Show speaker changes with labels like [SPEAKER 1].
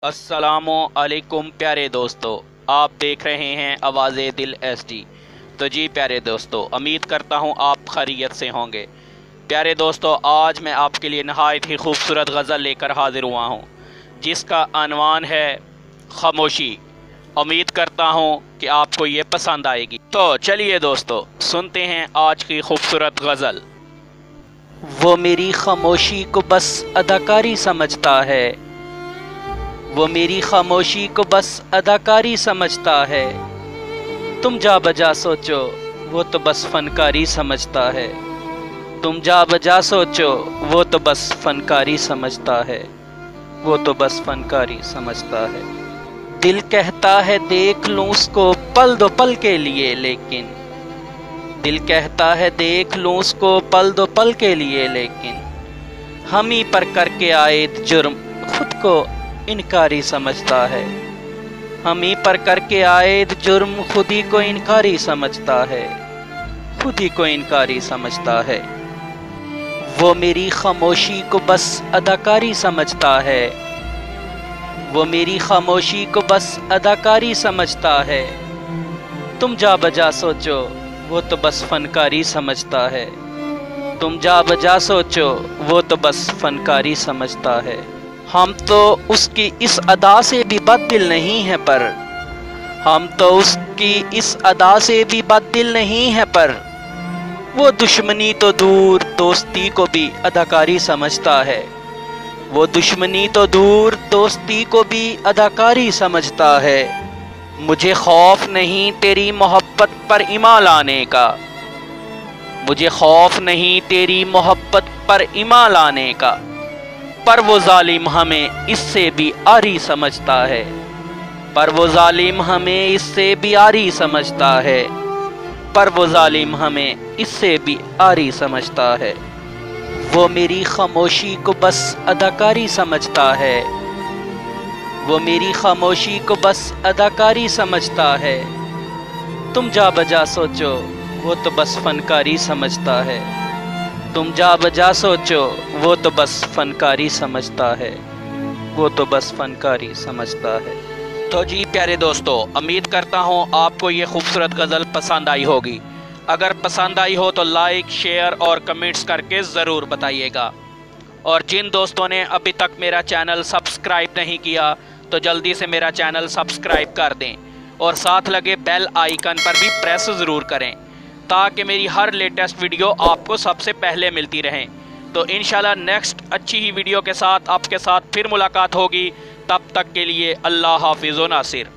[SPEAKER 1] अस्सलामु अलैकुम प्यारे दोस्तों, आप देख रहे हैं आवाज़े दिल SD। तो जी प्यारे दोस्तों, उम्मीद करता हूँ आप खैरियत से होंगे। प्यारे दोस्तों, आज मैं आपके लिए नहायत ही खूबसूरत गज़ल लेकर हाज़िर हुआ हूँ, जिसका अनवान है खामोशी। उम्मीद करता हूँ कि आपको ये पसंद आएगी। तो चलिए दोस्तों, सुनते हैं आज की खूबसूरत गज़ल। वो मेरी खामोशी को बस अदाकारी समझता है, वो मेरी खामोशी को बस अदाकारी समझता है। तुम जा बजा सोचो, वो तो बस फनकारी समझता है। तुम जा बजा सोचो, वो तो बस फनकारी समझता है। वो तो बस फनकारी समझता है। दिल कहता है देख लूं उसको पल दो पल के लिए, लेकिन दिल कहता है देख लूं उसको पल दो पल के लिए, लेकिन हम ही पर करके आए जुर्म खुद को इनकारी समझता है। हम ही पर करके आए जुर्म खुद ही को इनकारी समझता है, खुद ही को इनकारी समझता है। वो मेरी खामोशी को बस अदाकारी समझता है, वो मेरी खामोशी को बस अदाकारी समझता है। तुम जा बजा सोचो, वो तो बस फनकारी समझता है। तुम जा बजा सोचो, वो तो बस फनकारी समझता है। हम तो उसकी इस अदा से भी बददिल नहीं है, पर हम तो उसकी इस अदा से भी बददिल नहीं है, पर वो दुश्मनी तो दूर दोस्ती को भी अदाकारी समझता है। वो दुश्मनी तो दूर दोस्ती को भी अदाकारी समझता है। मुझे खौफ नहीं तेरी मोहब्बत पर ईमान लाने का, मुझे खौफ नहीं तेरी मोहब्बत पर ईमान लाने का, पर वो जालिम हमें इससे भी आरी समझता है। पर वो जालिम हमें इससे भी आरी समझता है। पर वो जालिम हमें इससे भी आरी समझता है। वो मेरी खामोशी को बस अदाकारी समझता है, वो मेरी खामोशी को बस अदाकारी समझता है। तुम जा बजा सोचो, वो तो बस फनकारी समझता है। तुम जा बजा सोचो, वो तो बस फनकारी समझता है। वो तो बस फनकारी समझता है। तो जी प्यारे दोस्तों, उम्मीद करता हूँ आपको ये खूबसूरत गज़ल पसंद आई होगी। अगर पसंद आई हो तो लाइक, शेयर और कमेंट्स करके ज़रूर बताइएगा। और जिन दोस्तों ने अभी तक मेरा चैनल सब्सक्राइब नहीं किया तो जल्दी से मेरा चैनल सब्सक्राइब कर दें और साथ लगे बेल आइकन पर भी प्रेस ज़रूर करें, ताकि मेरी हर लेटेस्ट वीडियो आपको सबसे पहले मिलती रहे। तो इंशाल्लाह नेक्स्ट अच्छी ही वीडियो के साथ आपके साथ फिर मुलाकात होगी। तब तक के लिए अल्लाह हाफिज़ व नासिर।